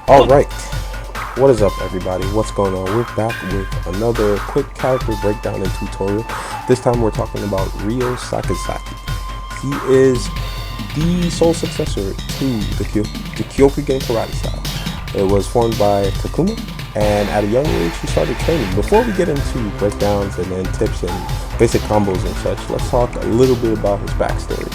Alright, what is up everybody, what's going on? We're back with another quick character breakdown and tutorial. This time we're talking about Ryo Sakazaki. He is the sole successor to the Kyokugen karate style. It was formed by Takuma, and at a young age he started training. Before we get into breakdowns and then tips and basic combos and such, let's talk a little bit about his backstory.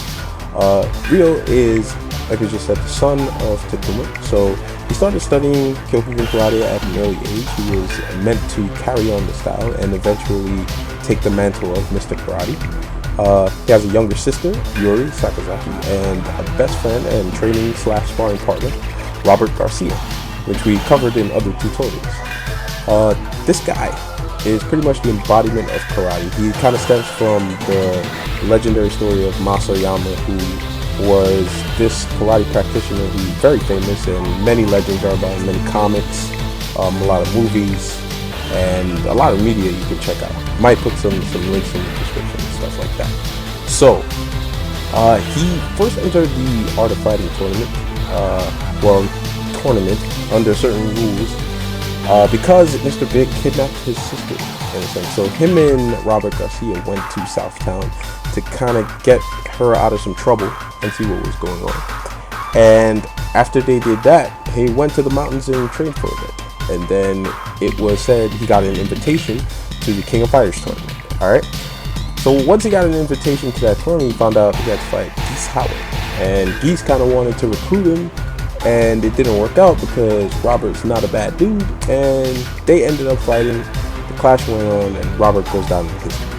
Ryo is, like I just said, the son of Takuma, so he started studying Kyokugen karate at an early age. He was meant to carry on the style and eventually take the mantle of Mr. Karate. He has a younger sister, Ryo Sakazaki, and a best friend and training / sparring partner, Robert Garcia, which we covered in other tutorials. This guy is pretty much the embodiment of karate. He kind of stems from the legendary story of Masayama, who was this karate practitioner who's very famous, and many legends are about him, many comics, a lot of movies, and a lot of media you can check out. Might put some links in the description and stuff like that. So, he first entered the Art of Fighting tournament, under certain rules, because Mr. Big kidnapped his sister, in a sense. So him and Robert Garcia went to Southtown to kind of get her out of some trouble and see what was going on. And after they did that, he went to the mountains and trained for a bit. And then it was said he got an invitation to the King of Fighters tournament. Alright? So once he got an invitation to that tournament, he found out he had to fight Geese Howard. And Geese kind of wanted to recruit him, and it didn't work out because Robert's not a bad dude, and they ended up fighting. The clash went on, and Robert goes down in history.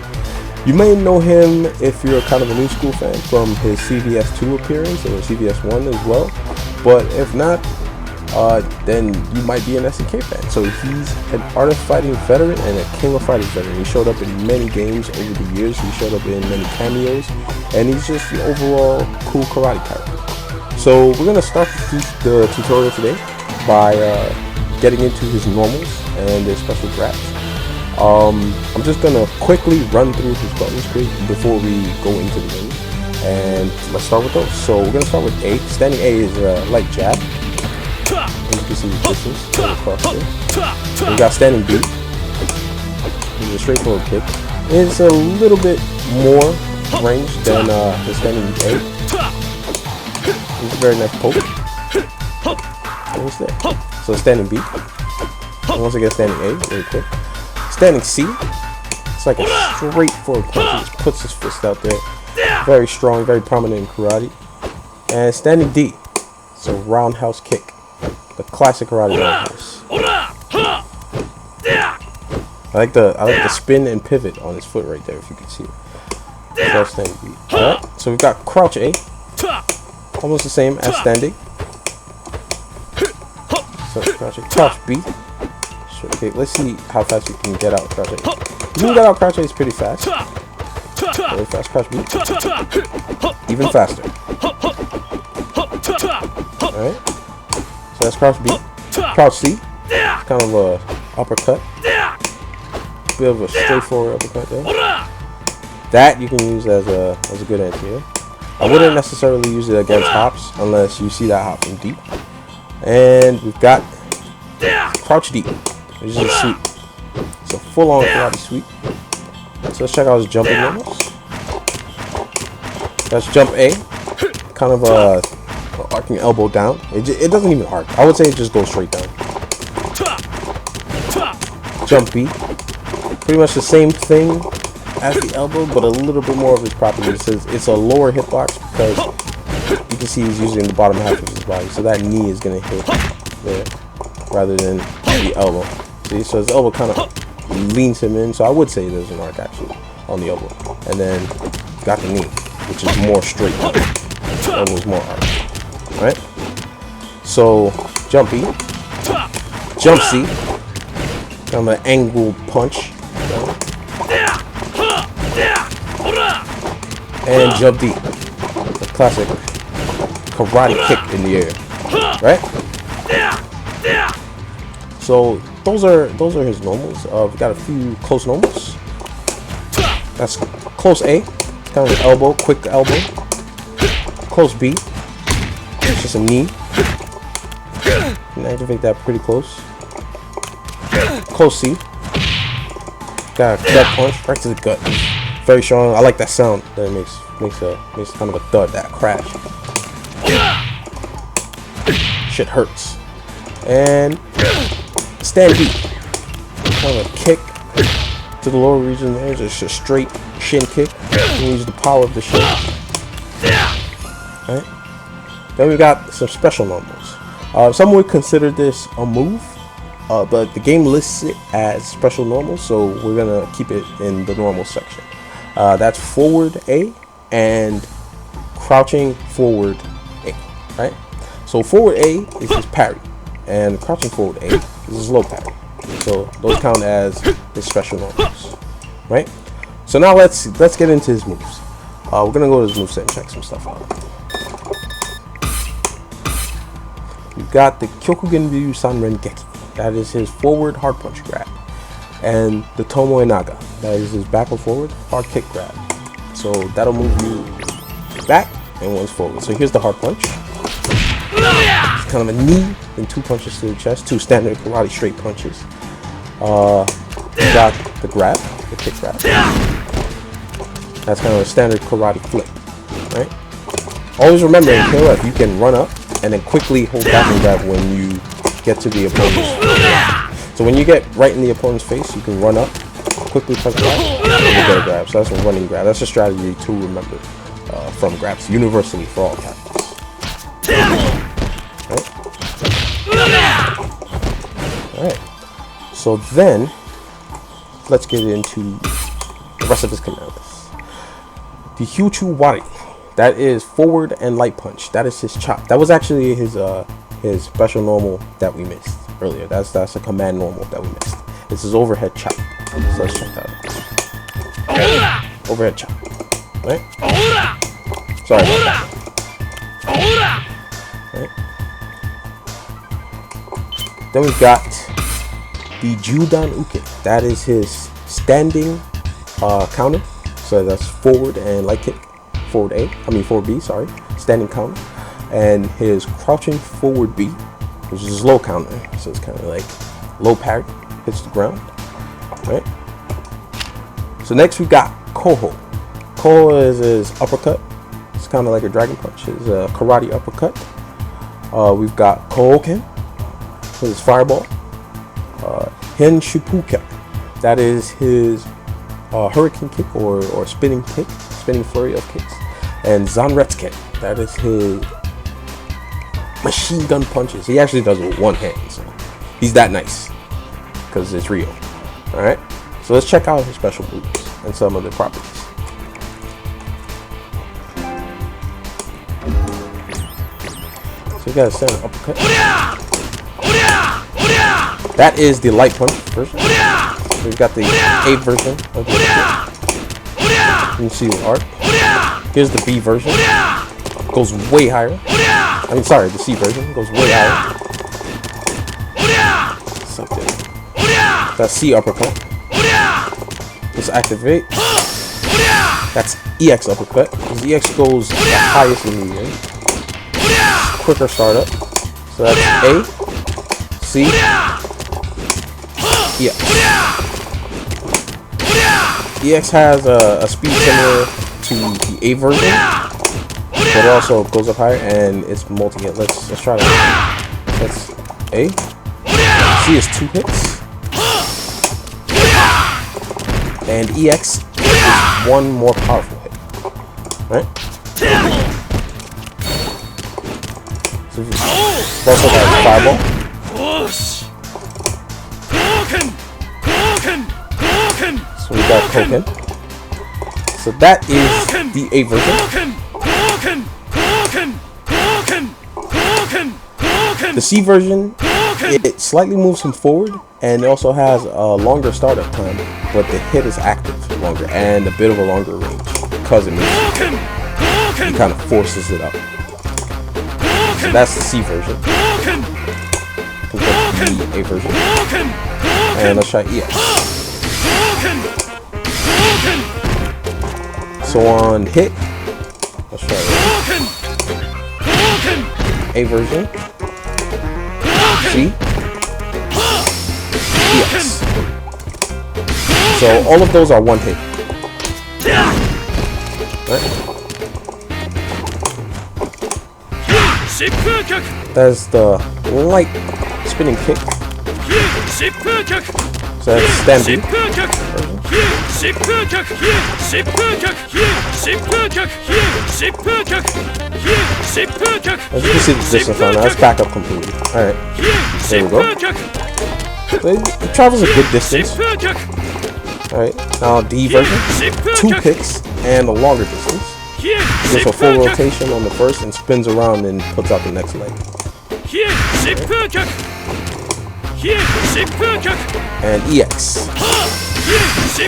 You may know him if you're kind of a new school fan from his CVS 2 appearance or CVS 1 as well, but if not, then you might be an SNK fan. So he's an Art of Fighting veteran and a King of Fighters veteran. He showed up in many games over the years. He showed up in many cameos, and he's just an overall cool karate character. So we're going to start the tutorial today by getting into his normals and his special grabs. I'm just going to quickly run through his buttons before we go into the ring, and let's start with those. So we're going to start with A. Standing A is a light jab. As you can see the distance across there. We got standing B. It's a straightforward kick. It's a little bit more range than the standing A. It's a very nice poke. And it's there. So standing B. And once again, standing A, very quick. Standing C. It's like a straightforward punch. He just puts his fist out there. Very strong, very prominent in karate. And standing D. It's a roundhouse kick. The classic karate roundhouse. I like the spin and pivot on his foot right there, if you can see it. So standing B. Alright, so we've got crouch A. Almost the same as standing. So crouch A. Crouch B. Okay, let's see how fast you can get out crouch A. You can get out crouch A is pretty fast. Very fast. Crouch B. Even faster. Alright. So that's crouch B. Crouch C. It's kind of a uppercut. Bit of a straightforward uppercut there. That you can use as a good answer. I wouldn't necessarily use it against hops unless you see that hop from deep. And we've got crouch D, which is a sweep. It's a full-on karate sweep. So let's check out his jumping normals. That's jump A, kind of a arcing elbow down. It doesn't even arc. I would say it just goes straight down. Jump B, pretty much the same thing as the elbow, but a little bit more of its properties. It's a lower hitbox because you can see he's using the bottom half of his body, so that knee is going to hit there rather than the elbow. See, so his elbow kind of leans him in, so I would say there's an arc actually on the elbow. And then you got the knee, which is more straight. The elbow is more arc. Alright? So, jump B. Jump C. Kind of an angled punch. And jump D. The classic karate kick in the air. Right? So those are his normals. We got a few close normals. That's close A. Kind of an elbow, quick elbow. Close B. It's just a knee. can activate that pretty close. Close C. Got a gut punch right to the gut. Very strong. I like that sound that it makes kind of a thud, that crash. Shit hurts. And stand beat. Kind of a kick to the lower region there. Just a straight shin kick. You use the power of the shin. Alright. Then we got some special normals. Some would consider this a move, but the game lists it as special normal, so we're gonna keep it in the normal section. That's forward A and crouching forward A. Right. So forward A is his parry, and crouching forward A is his low parry. So those count as his special normals, right? So now let's get into his moves. We're gonna go to his moveset and check some stuff out. You've got the Kyokugen Ryu Sanren Geki. That is his forward hard punch grab, and the Tomoe Naga. That is his backward forward hard kick grab. So that'll move you back and once forward. So here's the hard punch. It's kind of a knee, then 2 punches to the chest, 2 standard karate straight punches. You got the grab, the kick grab. That's kind of a standard karate flip, right? Always remember in KOF, you can run up and then quickly hold back and grab when you get to the opponent's face. So when you get right in the opponent's face, you can run up, quickly press grab, and you get a grab. So that's a running grab. That's a strategy to remember from grabs, universally for all captains. Alright, so then let's get into the rest of his commandments. The Hyuchu Wari, that is forward and light punch. That is his chop. That was actually his special normal that we missed earlier. That's a command normal that we missed. This is overhead chop. So let's check that out. Overhead chop. Right? Sorry about that. Right? Then we've got the Judan Uke. That is his standing counter. So that's forward and light kick. Forward B, sorry. Standing counter. And his crouching forward B, which is his low counter. So it's kind of like low parry, hits the ground. Right? So next we got Koho. Koho is his uppercut. It's kind of like a dragon punch. His karate uppercut. We've got Kohoken. His fireball. Hen Shupuka. That is his hurricane kick or spinning kick, spinning flurry of kicks. And Zanretsuken. That is his machine gun punches. He actually does it with one hand, so he's that nice because it's Ryo. All right. So let's check out his special moves and some of the properties. So we got a standard uppercut. That is the light punch version. We've got the A version of the uppercut. You can see the arc. Here's the B version. Goes way higher. I mean, sorry, the C version goes way higher. Something. That's C uppercut. Let's activate. That's EX uppercut. Because EX goes the highest in the game. Quicker startup. So that's A, C, EX. EX has a speed similar to the A version, but it also goes up higher and it's multi-hit. Let's try that. That's A. C is 2 hits. And EX is 1 more powerful hit. Right? So also got fireball. So we got Koken. So that is the A version. The C version, it slightly moves him forward and it also has a longer startup time, but the hit is active longer and a bit of a longer range because it moves. He kind of forces it up. So that's the C version. Compared to the A version. And let's try EX. So on hit, let's try it. A version. See? Yes. So all of those are one hit. Right? That's the light spinning kick. So that's standing. As you can see the distance on that, let's back up completely. Alright, there we go. So it travels a good distance. Alright, now D version, 2 kicks and a longer distance. Gives a full rotation on the first and spins around and puts out the next leg. And EX. You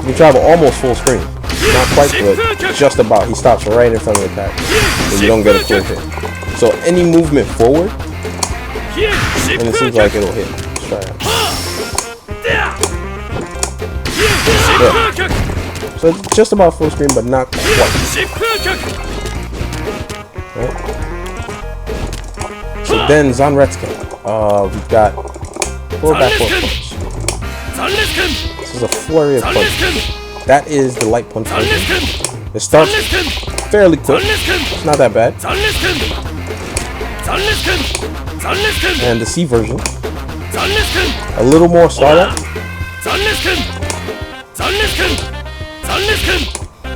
can travel almost full screen. Not quite, but just about. He stops right in front of the attack. And you don't get a full hit. So any movement forward, and it seems like it'll hit. Let's try it out. Yeah. So it's just about full screen, but not quite. Right. So then Zanretsuken. We've got forward backward punch. This is a flurry of punches. That is the light punch version. It starts fairly quick. It's not that bad. And the C version. A little more startup.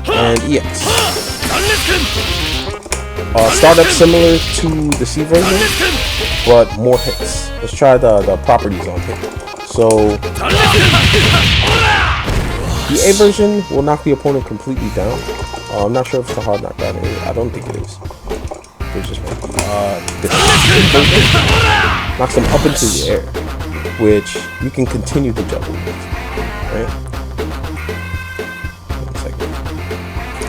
And EX. Startup similar to the C version, but more hits. Let's try the properties on hit. So the A version will knock the opponent completely down. I'm not sure if it's a hard knockdown. I don't think it is. It's just this knocks them up into the air, which you can continue to juggle with. Right?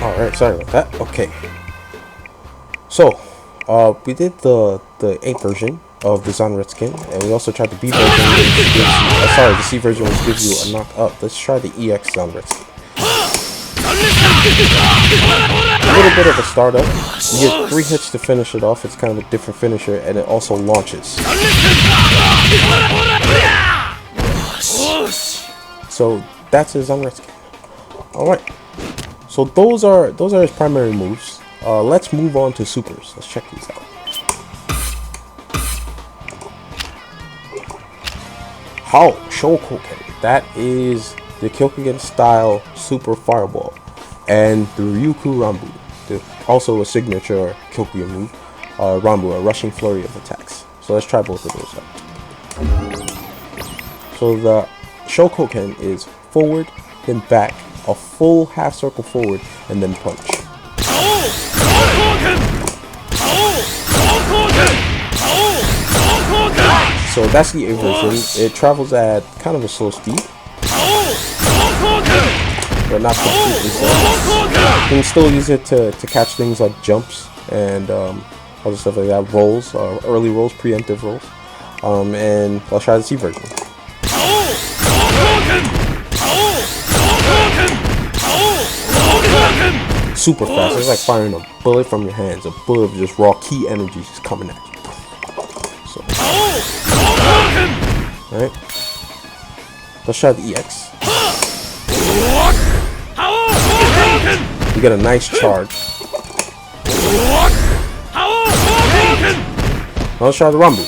Alright, sorry about that. Okay. So, we did the A version of the Zanretsuken, and we also tried the B version, which gives you, the C version, which gives you a knock up. Let's try the EX Zanretsuken. A little bit of a startup. You get 3 hits to finish it off. It's kind of a different finisher, and it also launches. So that's his Zanretsuken. Alright. So those are his primary moves. Let's move on to supers. Let's check these out. How Shokoken. That is the Kyokugen style super fireball, and the Ryuku Rambu, also a signature Kyokugen move. Rambu, a rushing flurry of attacks. So let's try both of those out. So the Shokoken is forward, then back, a full half circle forward, and then punch. So that's the A version. It travels at kind of a slow speed, but not completely slow. You can still use it to catch things like jumps and other stuff like that, rolls, early rolls, preemptive rolls. And I'll try the C version. Super fast. It's like firing a bullet from your hands. A bullet of just raw ki energy just coming at you. So, alright. Let's try the EX. You get a nice charge. Now let's try the Rambu.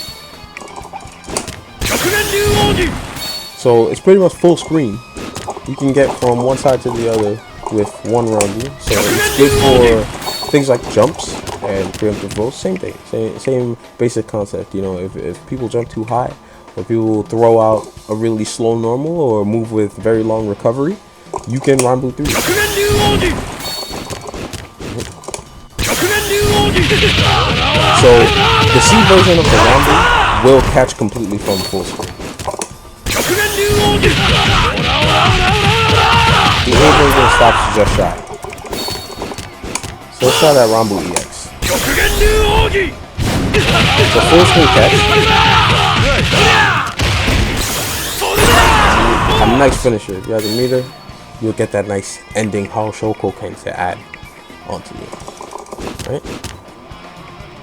So it's pretty much full screen. You can get from one side to the other with one Rambu. So it's good for things like jumps and preemptive rolls. Same thing. Same basic concept. You know, if people jump too high, or people throw out a really slow normal or move with very long recovery, you can Rambu through it. So the C version of the Rambu will catch completely from full screen. The A version stops just shy. So let's try that Rambu EX. It's a full screen catch. A nice finisher. If you have the meter, you'll get that nice ending How Shokoken to add onto you. Right?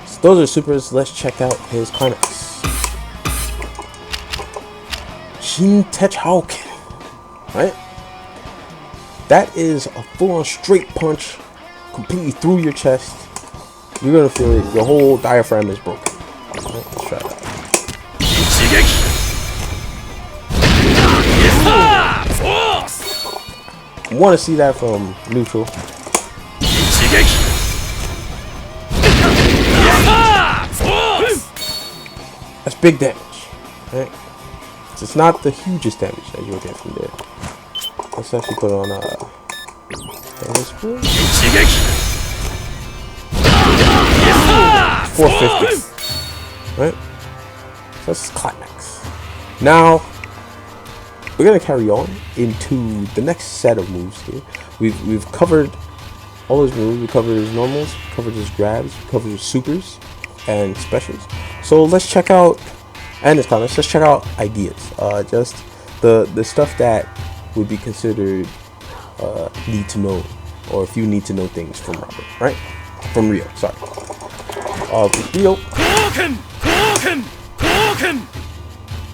So those are supers. Let's check out his Climax. Shintechauken, right? That is a full-on straight punch, completely through your chest. You're gonna feel it. Your whole diaphragm is broken. Right, let's try that. Want to see that from neutral. That's big damage, right? It's not the hugest damage that you'll get from there. Let's actually put on 450, right? So that's Climax. Now we're gonna carry on into the next set of moves here. We've covered all his moves. We covered his normals, covered his grabs, covered his supers and specials. So let's check out, and his comments. Let's check out ideas. Just the stuff that would be considered need to know, or a few need to know things from Robert, right? From Ryo, sorry. Ryo.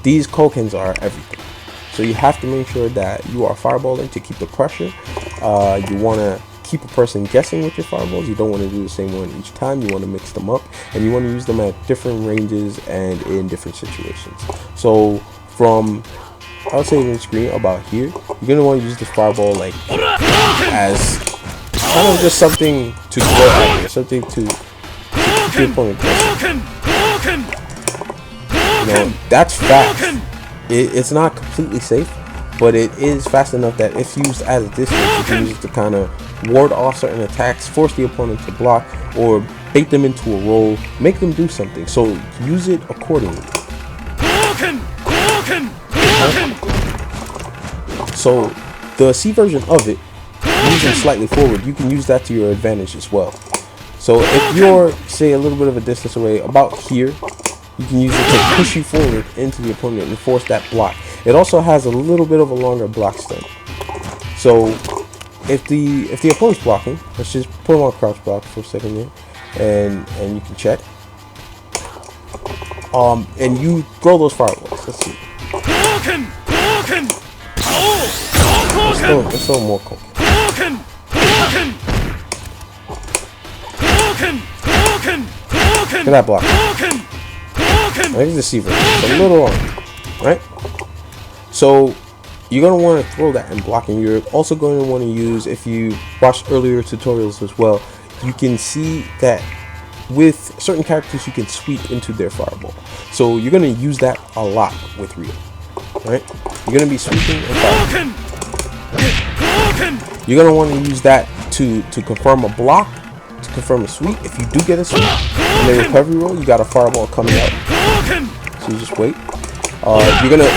These Kokens are everything. So you have to make sure that you are fireballing to keep the pressure. You want to keep a person guessing with your fireballs. You don't want to do the same one each time. You want to mix them up, and you want to use them at different ranges and in different situations. So from, I would say in the screen about here, you're going to want to use the fireball like as kind of just something to go at you, something to keep your opponent guessing. You know, that's fast. It's not completely safe, but it is fast enough that if used as a distance, you can use it to kind of ward off certain attacks, force the opponent to block, or bait them into a roll, make them do something. So use it accordingly. So the C version of it, using slightly forward, you can use that to your advantage as well. So if you're, say, a little bit of a distance away, about here, you can use it to push you forward into the opponent and force that block. It also has a little bit of a longer block stun. So if the opponent's blocking, let's just put him on crouch block for a second here, and you can check. And you throw those fireballs. Let's see. Let's throw more Koken. Look at that block. I think the receiver it's a little long, right? So you're going to want to throw that and block, and you're also going to want to use, if you watched earlier tutorials as well, you can see that with certain characters you can sweep into their fireball. So you're going to use that a lot with Ryo, right? You're going to be sweeping and firing. You're going to want to use that to confirm a block, to confirm a sweep. If you do get a sweep in the recovery roll, you got a fireball coming out. So you just wait. You're gonna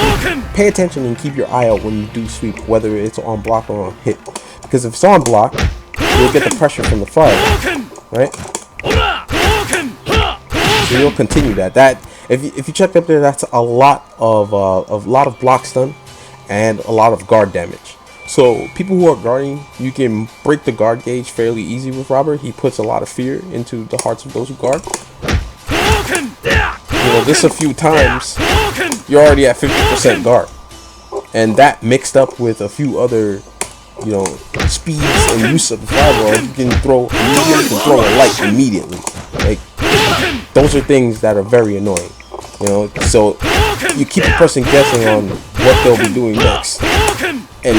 pay attention and keep your eye out when you do sweep, whether it's on block or on hit, because if it's on block, you'll get the pressure from the fire, right? So you'll continue that. If you checked up there, that's a lot of block stun and a lot of guard damage. So people who are guarding, you can break the guard gauge fairly easy with Robert. He puts a lot of fear into the hearts of those who guard. You know, this a few times, you're already at 50% guard, and that mixed up with a few other, you know, speeds and use of the fireball, you can throw a light immediately. Like, those are things that are very annoying, you know. So you keep a person guessing on what they'll be doing next and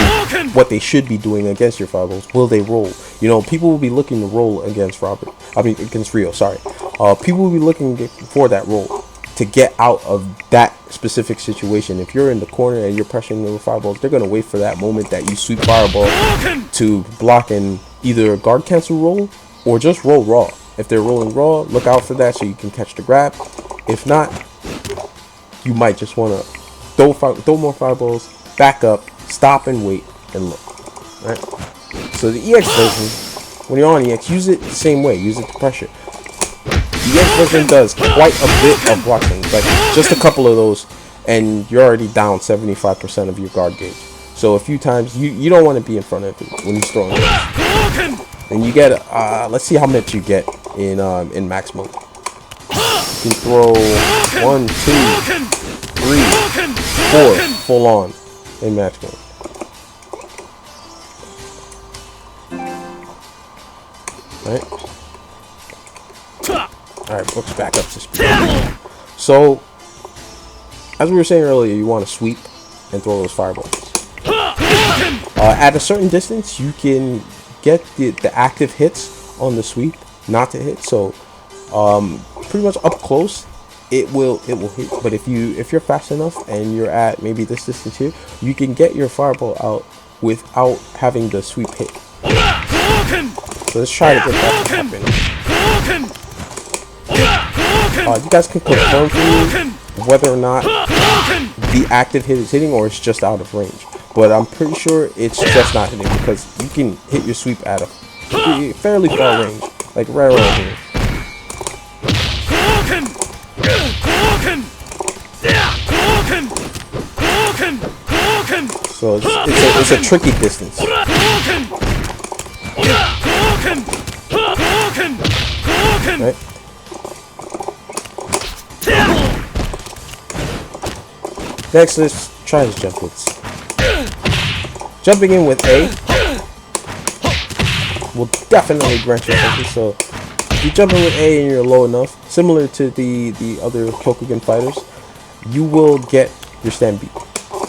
what they should be doing against your fireballs. Will they roll? You know, people will be looking to roll against against Ryo, sorry. People will be looking for that roll to get out of that specific situation. If you're in the corner and you're pressuring the fireballs, they're going to wait for that moment that you sweep fireball to block and either guard cancel roll or just roll raw. If they're rolling raw, look out for that so you can catch the grab. If not, you might just want to throw more fireballs, back up, stop and wait and look. Right? So the EX version, when you're on EX, use it the same way. Use it to pressure. The EX version does quite a bit of blocking, like just a couple of those, and you're already down 75% of your guard gauge. So a few times you don't want to be in front of it when he's throwing it. And you get let's see how much you get in max mode. You can throw 1, 2, 3, 4, full on in match game. Right? Alright, Brooks back up to speed. So, as we were saying earlier, you want to sweep and throw those fireballs. At a certain distance, you can get the active hits on the sweep not to hit. So, pretty much up close, it will hit. But if you're fast enough and you're at maybe this distance here, you can get your fireball out without having the sweep hit. So let's try to get that to happen. You guys can confirm for me whether or not the active hit is hitting or it's just out of range. But I'm pretty sure it's just not hitting because you can hit your sweep at a fairly far range, like right around here. So it's a tricky distance. Right? Next, let's try his jump hits. Jumping in with A will definitely grant you something. So if you jump in with A and you're low enough, similar to the other Tokugan fighters, you will get your stand beat,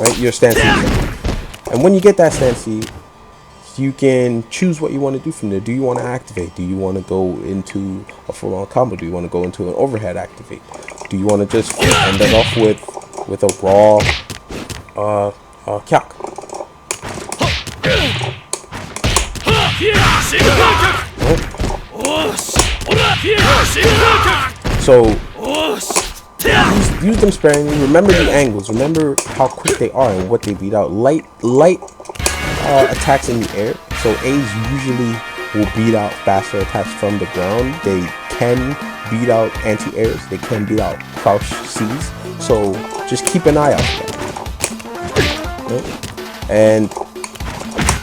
right? Your stand C. And when you get that stand C, you can choose what you want to do from there. Do you want to activate? Do you want to go into a full-on combo? Do you want to go into an overhead activate? Do you want to just end it off with a raw kyak? So use them sparingly. Remember the angles. Remember how quick they are and what they beat out. Light attacks in the air. So A's usually will beat out faster attacks from the ground. They can beat out anti-airs. They can beat out crouch C's. So just keep an eye out for that. Right? And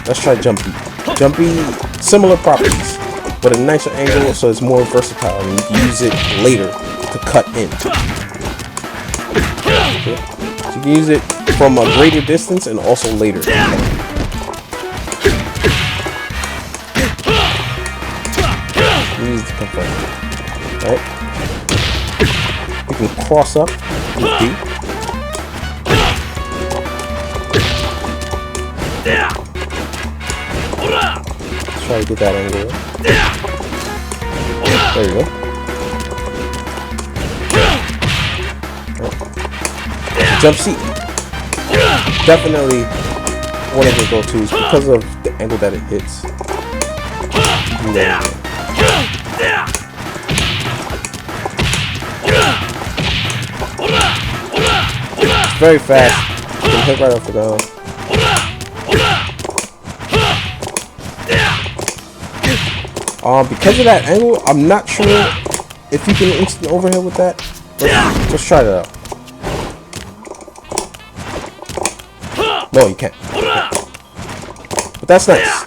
let's try Jumpy. Jumpy, similar properties, but a nicer angle, so it's more versatile, and you can use it later to cut in. Okay. So you can use it from a greater distance and also later. Use the confirm. Right? You can cross up with D. Try to get that angle. There you go. Right. Jump C. Definitely one of the go-tos because of the angle that it hits. It's very fast. You can hit right off the ground. Because of that angle, I'm not sure if you can instant overhead with that. Let's try that out. No, you can't. But that's nice.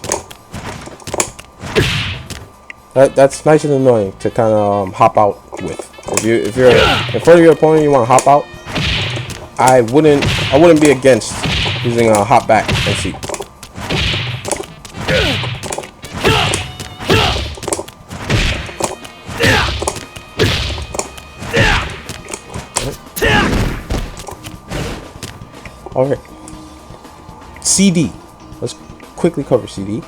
That's nice and annoying to kind of hop out with. If you're in front of your opponent, you want to hop out. I wouldn't be against using a hop back and see. Alright. CD. Let's quickly cover CD.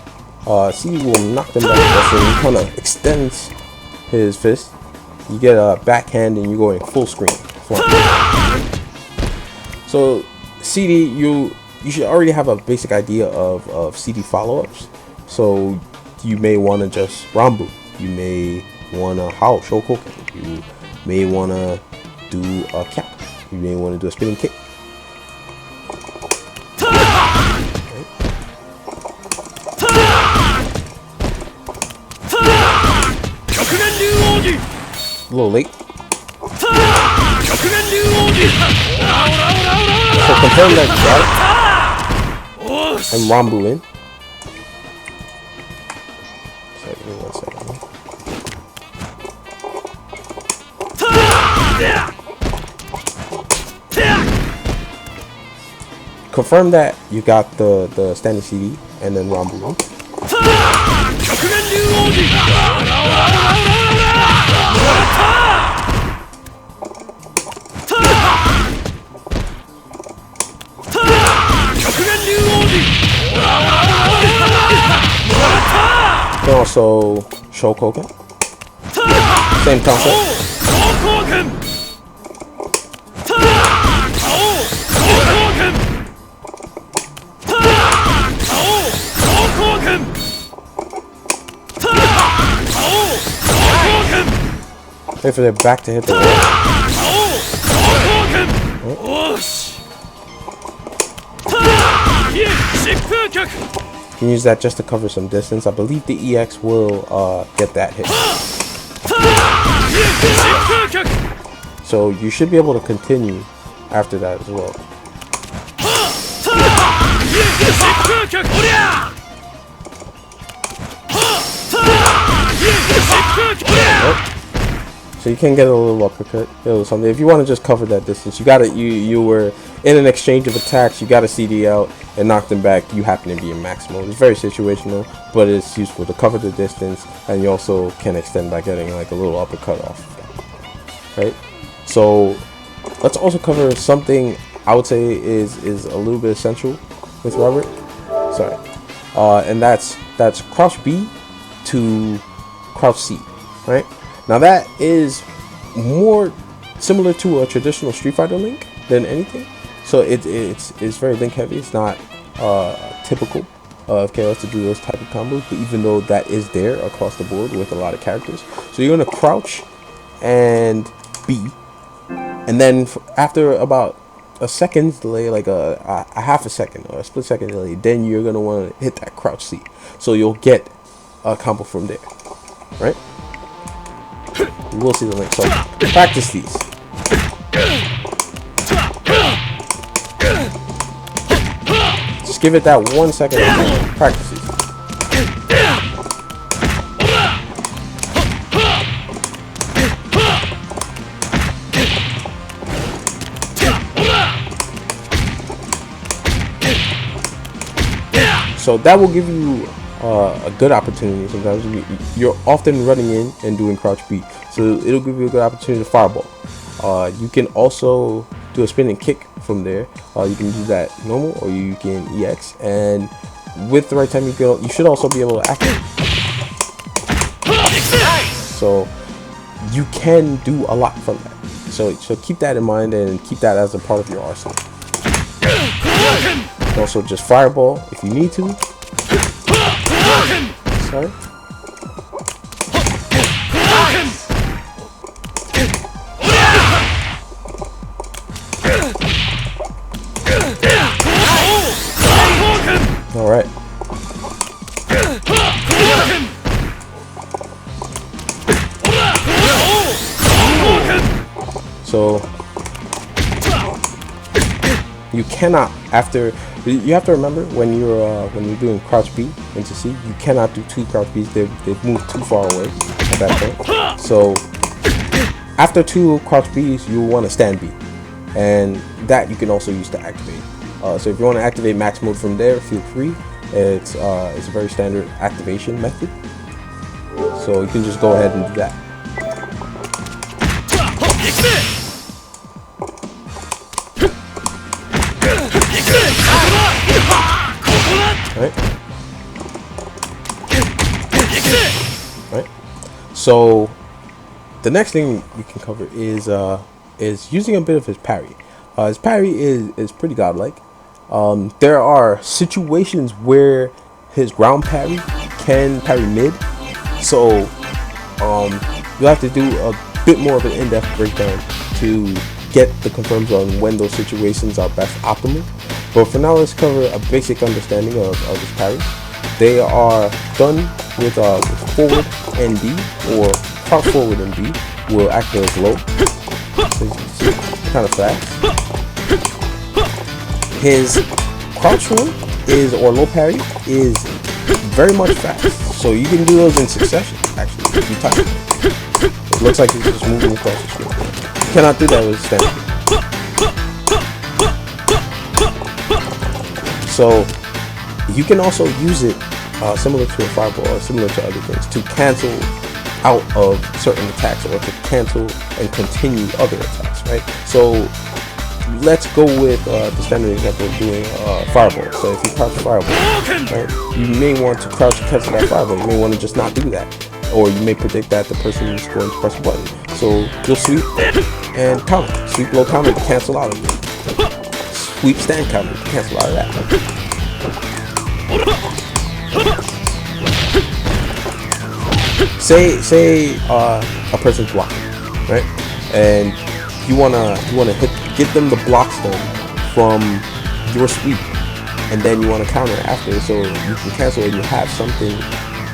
CD will knock them back. So he kind of extends his fist. You get a backhand and you go in full screen. So CD, you should already have a basic idea of CD follow-ups. So you may want to just Rambu. You may want to Hao Shokoken. You may want to do a Kyak. You may want to do a spinning kick. A little late. So confirm that you got it. And Rambu in. Sorry, give me 1 second. confirm that you got the standing CD and then Rambu. You can also Shokoken. Same concept. Wait for their back to hit the wall. You can use that just to cover some distance. I believe the EX will get that hit. So you should be able to continue after that as well. So you can get a little uppercut. It was something. If you want to just cover that distance, you got it. You were in an exchange of attacks. You got a CD out and knocked them back. You happen to be in max mode. It's very situational, but it's useful to cover the distance, and you also can extend by getting like a little uppercut off. Right. So let's also cover something I would say is a little bit essential with Robert. Sorry, and that's crouch B to crouch C. Right. Now that is more similar to a traditional Street Fighter Link than anything. So it's very link heavy. It's not typical of KOF to do those type of combos, but even though that is there across the board with a lot of characters. So you're gonna crouch and B, and then after about a second's delay, like a half a second or a split second delay, then you're gonna want to hit that crouch C. So you'll get a combo from there, right? You will see the link. So practice these. Just give it that 1 second. Practice these. So that will give you a good opportunity. Sometimes you're often running in and doing crouch B, so it'll give you a good opportunity to fireball. You can also do a spinning kick from there. You can do that normal, or you can EX, and with the right time you should also be able to activate. So you can do a lot from that. So keep that in mind and keep that as a part of your arsenal. You can also just fireball if you need to. Sorry. All right. So you cannot, you have to remember when you're doing crouch B into C, you cannot do two crouch Bs. They've moved too far away at that point. So after two crouch Bs, you want to stand B, and that you can also use to activate. So if you want to activate max mode from there, feel free. It's a very standard activation method. So you can just go ahead and do that. Right. So the next thing you can cover is using a bit of his parry. His parry is pretty godlike. There are situations where his ground parry can parry mid, so you have to do a bit more of an in-depth breakdown to get the confirms on when those situations are best optimal. But for now, let's cover a basic understanding of his parries. They are done with forward and B, or crouch forward and B will act as low. Kind of fast. His crouch one or low parry is very much fast. So you can do those in succession, actually, if you time it. It looks like he's just moving across the screen. You cannot do that with standing. So you can also use it similar to a fireball or similar to other things to cancel out of certain attacks or to cancel and continue other attacks, right? So let's go with the standard example of doing fireball. So if you crouch fireball, right, you may want to crouch to cancel that fireball. You may want to just not do that, or you may predict that the person is going to press a button. So you'll sweep and counter, sweep low counter to cancel out of it, sweep stand counter to cancel out of that. Say a person's blocking, right, and you wanna get them to block them from your sweep, and then you wanna counter after, so you can cancel and you have something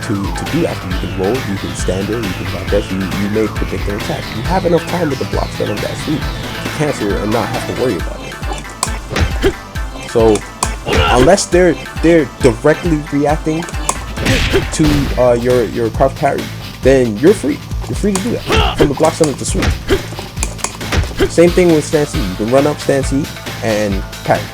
to do after. You can roll, you can stand there, you can block that. You may predict their attack. You have enough time with the blocks that on that sweep to cancel it and not have to worry about it. So unless they're directly reacting to your crouch parry, then you're free. You're free to do that from the block center to sweep. Same thing with stand C. You can run up, stand C, and parry.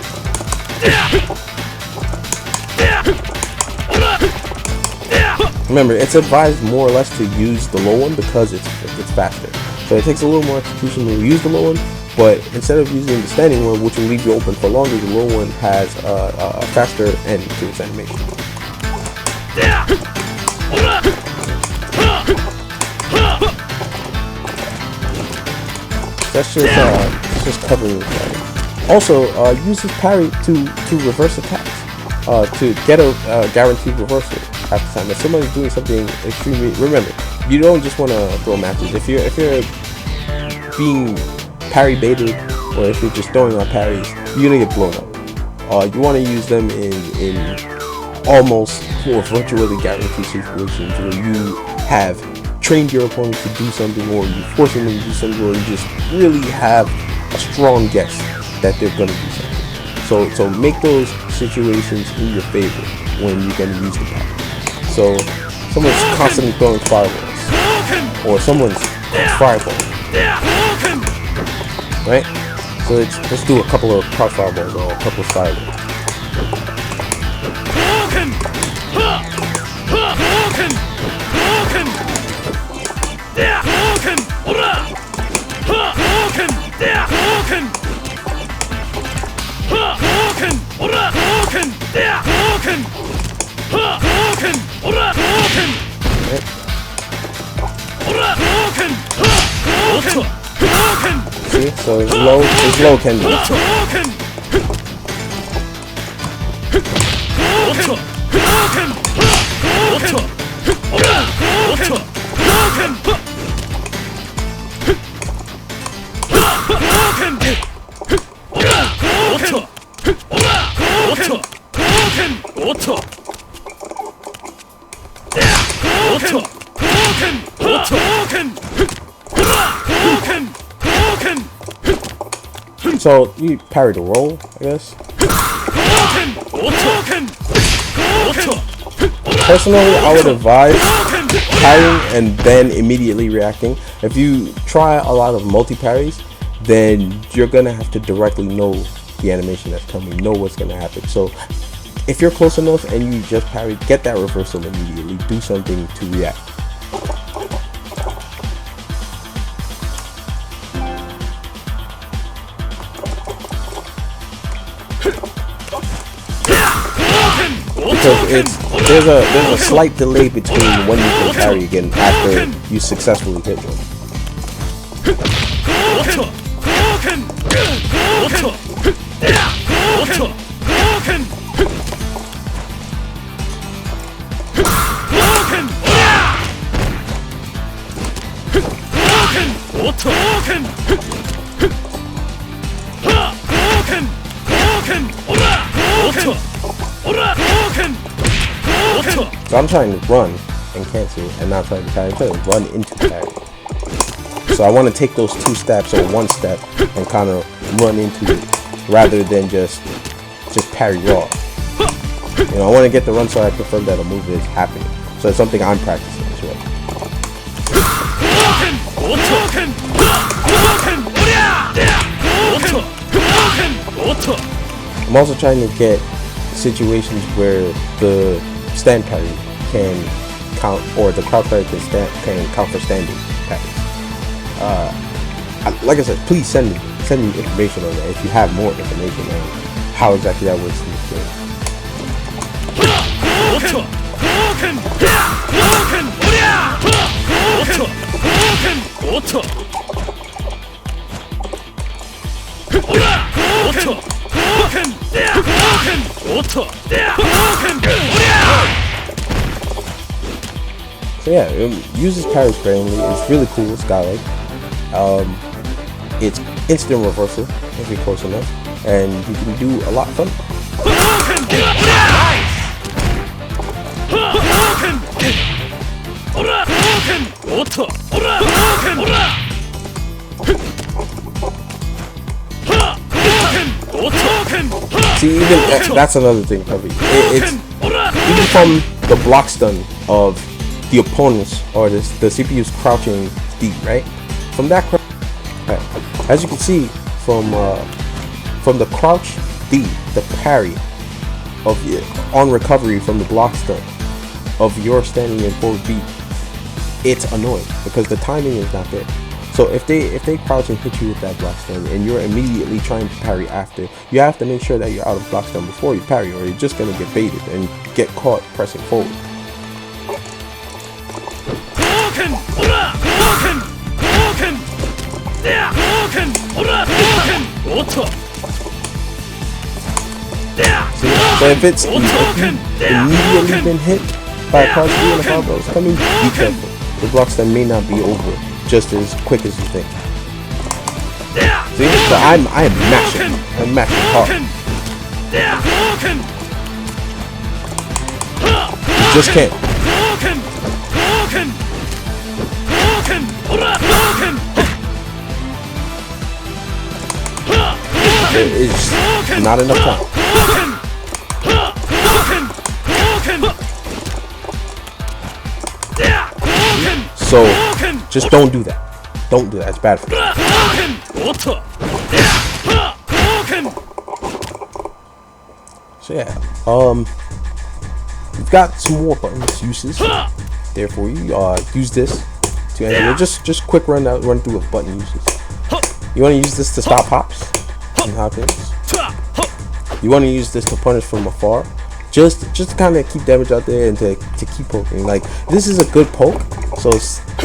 Remember, it's advised more or less to use the low one because it's faster. So it takes a little more execution to use the low one, but instead of using the standing one, which will leave you open for longer, the low one has a faster end to its animation. That's just covering the parry. Also, use this parry to reverse attacks, to get a guaranteed reversal half the time. If somebody's doing something extremely, remember, you don't just want to throw matches. If you're being parry baited, or if you're just throwing out parries, you're gonna get blown up. You want to use them in almost or virtually guaranteed situations where you have trained your opponent to do something, or you force them to do something, or you just really have a strong guess that they're gonna do something. So make those situations in your favor when you're gonna use the parry. So someone's constantly throwing fireballs, or someone's fireball, right? So let's do a couple of crouch fireballs or a couple of fireballs. See, so it's low can do. So you parry the roll, I guess. Personally, I would advise parrying and then immediately reacting. If you try a lot of multi-parries, then you're gonna have to directly know the animation that's coming, know what's gonna happen. So if you're close enough and you just parry, get that reversal immediately. Do something to react. Because there's a slight delay between when you can parry again after you successfully hit one. So I'm trying to run and cancel and not trying to parry. I'm trying to run into parry. So I want to take those two steps or one step and kind of run into it rather than just parry raw. You know, I want to get the run so I confirm that a move is happening. So it's something I'm practicing as well. I'm also trying to get situations where the stand parry can count, or the crouch parry can count for standing parries. Like I said, please send me information on that if you have more information on how exactly that works in this game. So yeah, use this parry sparingly. It's really cool. It's godlike. It's instant reversal if you're close enough, and you can do a lot of fun. See, even that's another thing, Parry. It's even from the block stun of the opponents, or the CPU's crouching D, right? From that, right, as you can see from the crouch D, the parry of on recovery from the block stun of your standing in forward B, it's annoying because the timing is not there. So if they crouch and hit you with that block stun and you're immediately trying to parry after, you have to make sure that you're out of block stun before you parry, or you're just gonna get baited and get caught pressing forward. So if you've immediately been hit by a crouch D and a combo is coming, be careful. The block stun may not be over just as quick as you think. See, so I am mashing. I'm mashing hard. You just can't. There is not enough time. So just don't do that. Don't do that. It's bad for you. So yeah, we've got some more buttons uses there for you. Use this to enter. Just quick run through of button uses. You want to use this to stop hops and hop-ins. You want to use this to punish from afar. Just to kind of keep damage out there and to keep poking. Like, this is a good poke. So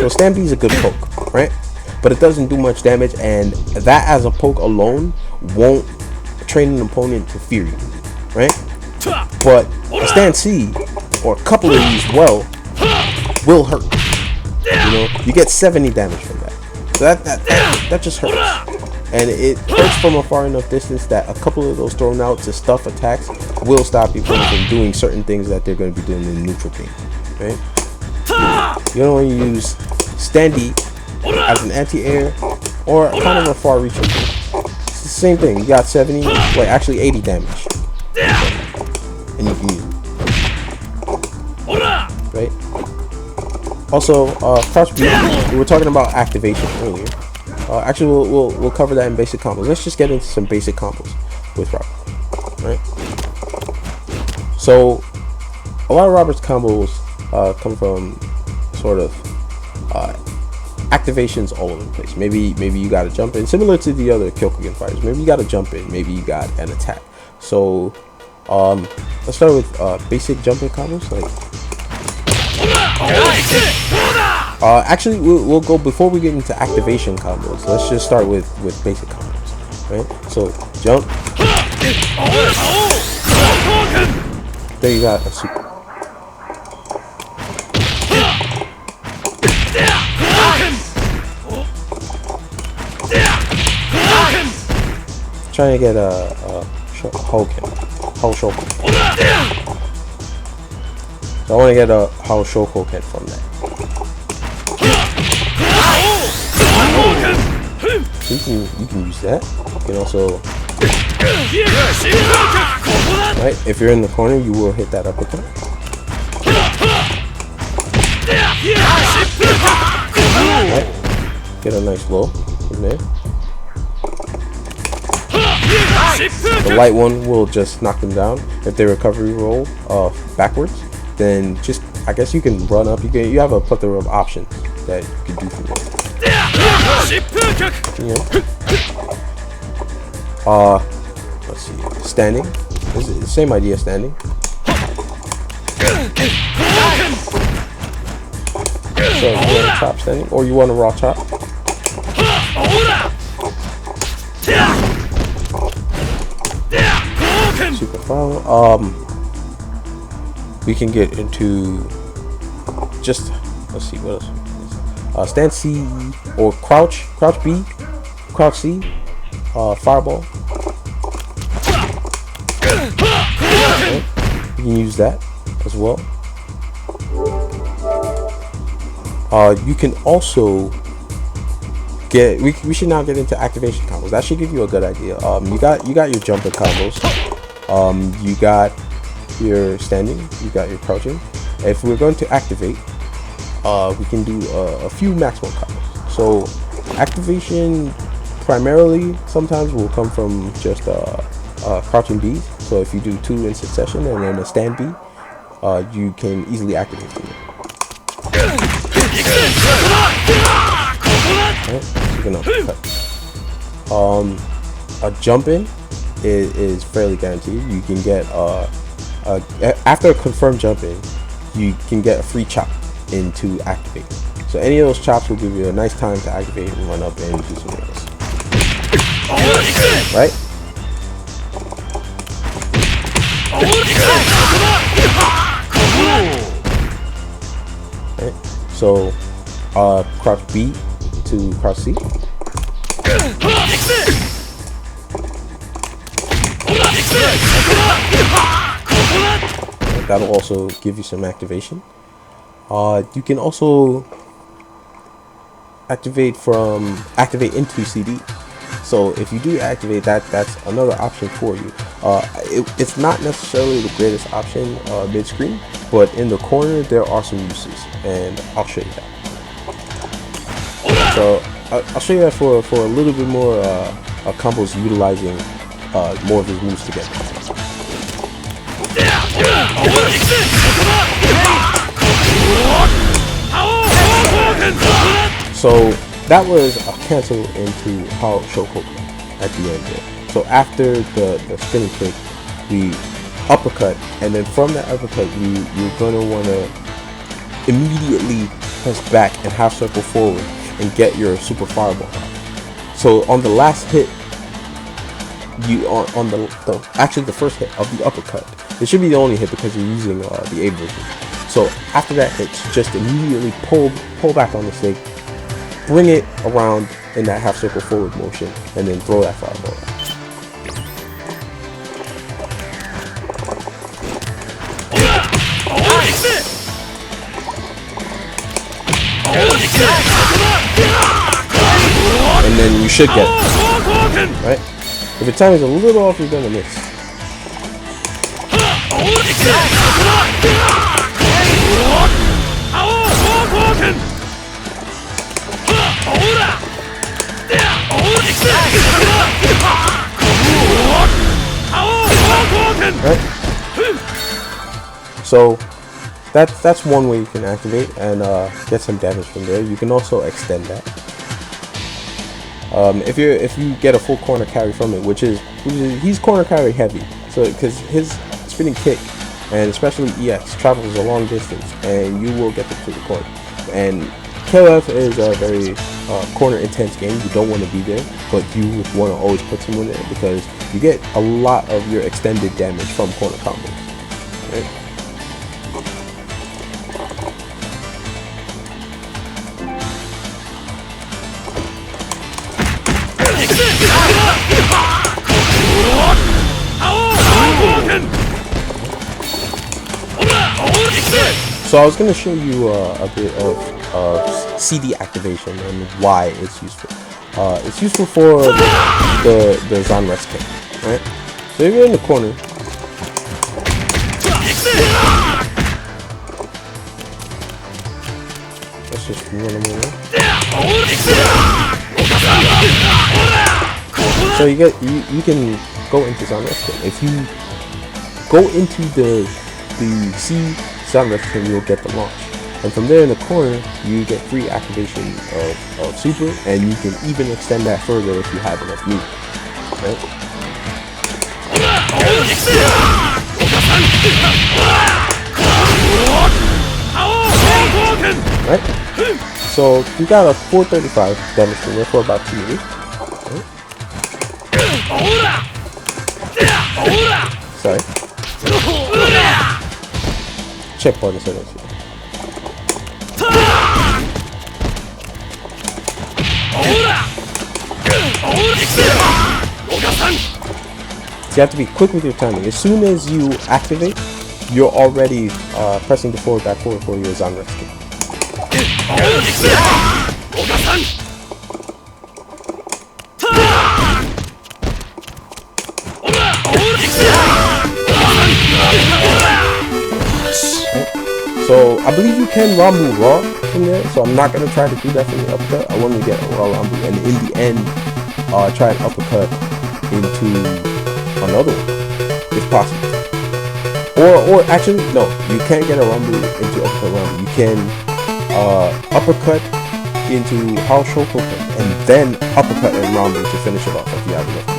Stampede is a good poke, right? But it doesn't do much damage, and that as a poke alone won't train an opponent to fear you, right? But a stand C or a couple of these will hurt. You know, you get 70 damage from that. So that just hurts. And it hurts from a far enough distance that a couple of those thrown out to stuff attacks will stop people from doing certain things that they're going to be doing in the neutral game, right? You don't want to use standy as an anti-air or kind of a far reach. It's the same thing. You got 70, wait, actually 80 damage, and you can use it, right? Also, crouch B. We were talking about activation earlier. Actually, we'll cover that in basic combos. Let's just get into some basic combos with Robert, right? So, a lot of Robert's combos come from sort of activations all over the place. Maybe you got to jump in, similar to the other Kyokugen fighters. Maybe you got to jump in. Maybe you got an attack. So, let's start with basic jumping combos. Like, actually, we'll go before we get into activation combos. Let's just start with basic combos, right? So jump. There you got a super. Trying to get a Shoku. So I want to get a Shoku from that. You can use that. You can also, right? If you're in the corner, you will hit that uppercut. Right? Get a nice blow from there. The light one will just knock them down. If they recovery roll backwards, then just I guess you can run up. You have a plethora of options that you can do from there. Let's see. Standing. It's the same idea. Standing. So you want to chop standing, or you want a raw chop? Super follow. We can get into just let's see what else. Stand C or crouch B, crouch C, fireball. Okay. You can use that as well. You can also get. We should now get into activation combos. That should give you a good idea. You got your jumping combos. You got your standing. You got your crouching. If we're going to activate, we can do a few maximum combos. So activation primarily sometimes will come from just crouching Bs. So if you do 2 in succession and then a stand B, you can easily activate them. Right, a jump in is fairly guaranteed. You can get after a confirmed jump in, you can get a free chop into activate. So any of those chops will give you a nice time to activate and run up and do some damage. Right? Right. So crouch B to crouch C. That'll also give you some activation. You can also activate into CD. So if you do activate that, that's another option for you. It's not necessarily the greatest option mid-screen, but in the corner there are some uses, and I'll show you that. So I'll show you that for a little bit more combos utilizing more of his moves together. So that was a cancel into how Shokoku at the end there. So after the spinning kick, we uppercut, and then from that uppercut, you're gonna wanna immediately press back and half circle forward and get your super fireball out. So on the last hit, on the actually the first hit of the uppercut, it should be the only hit because you're using the A version. So after that hit, just immediately pull back on the stick, bring it around in that half circle forward motion, and then throw that fireball out. And then you should get it, right? If your timing is a little off, you're gonna miss. Right? So that's one way you can activate and get some damage from there. You can also extend that. If you get a full corner carry from it, which is he's corner carry heavy, so because his spinning kick and especially EX travels a long distance, and you will get to the corner. And KOF is a very corner intense game. You don't want to be there, but you want to always put someone there because you get a lot of your extended damage from corner combos. Right? So I was going to show you a bit of CD activation and why it's useful. It's useful for the Zanret's kick, right? So if you're in the corner, let's just run them over. So you can go into Zanretsuken. If you go into the C Zanretsuken, you'll get the launch. And from there in the corner, you get free activation of super, and you can even extend that further if you have enough meat. Right? Right? So you got a 435 damage from there for about 2 minutes. Right? Sorry. Checkpoint is here. So you have to be quick with your timing. As soon as you activate, you're already pressing the forward back forward for your Zanretsuken. So I believe you can Rambu raw from there, so I'm not gonna try to do that from the uppercut. I want to get a raw Rambu, and in the end, try an uppercut into another one, if possible. Or actually, no, you can't get a Rambu into uppercut Rambu. You can uppercut into Hao Shokoku and then uppercut and Rambu to finish it off if you have enough.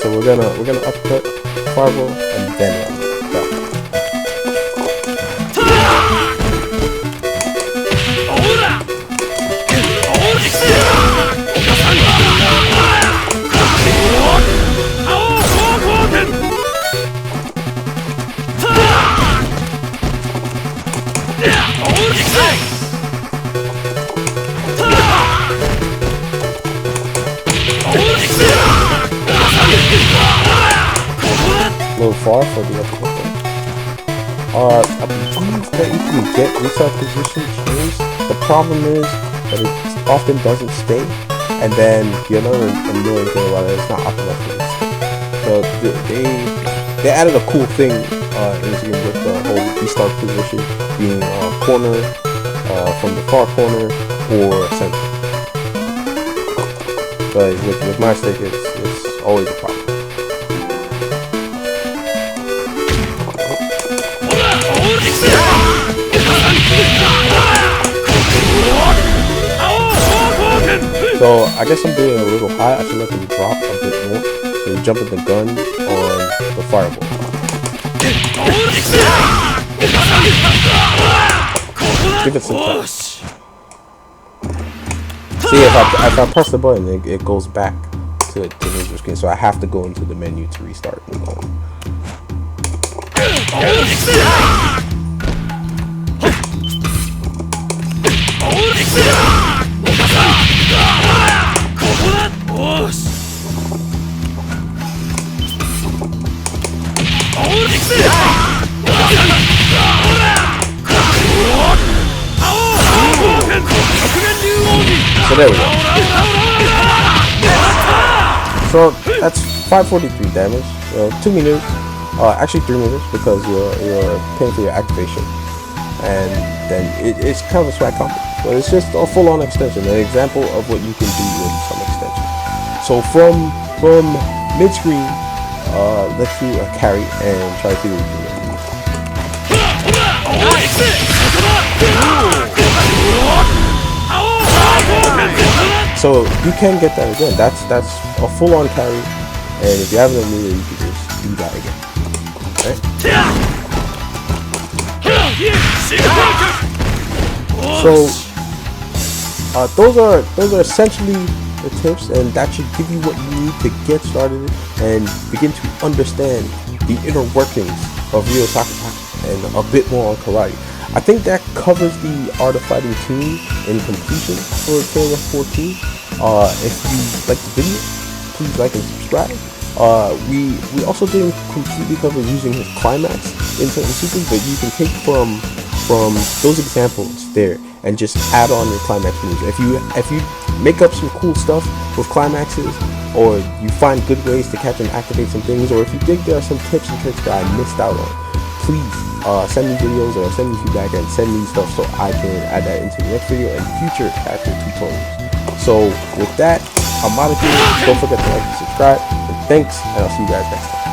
So we're gonna uppercut fireball and then go. A little far for the uppercut. I believe that you can get reset position changed. The problem is that it often doesn't stay, and then the another annoying thing about it is not optimal for it to stay. So they added a cool thing in this game with the whole restart position being corner from the far corner or center. But with my stick, it's always a problem. So I guess I'm doing a little high. I should let them drop a bit more. So you jump at the gun on the fireball. Give it some time. See, if I press the button, it goes back to the user screen. So I have to go into the menu to restart. So there we go. So that's 543 damage. 2 meters, actually 3 meters because you're paying for your activation, and then it's kind of a swag combo. But it's just a full-on extension, an example of what you can do with some extension. So from mid-screen, let's do a carry and try to see what we can do. So you can get that again. That's a full-on carry, and if you have enough meter, you can just do that again. Right? So those are essentially the tips, and that should give you what you need to get started and begin to understand the inner workings of Ryo Sakazaki and a bit more on karate. I think that covers the Art of Fighting 2 in completion for KOF 14. If you like the video, please like and subscribe. We also didn't completely cover using his Climax in certain sequences, but you can take from those examples there and just add on your climax moves. If you make up some cool stuff with climaxes, or you find good ways to catch and activate some things, or if you think there are some tips and tricks that I missed out on, please send me videos or send me feedback and send me stuff so I can add that into the next video and future character tutorials. So with that, I'm out of here. Don't forget to like and subscribe, and thanks, and I'll see you guys next time.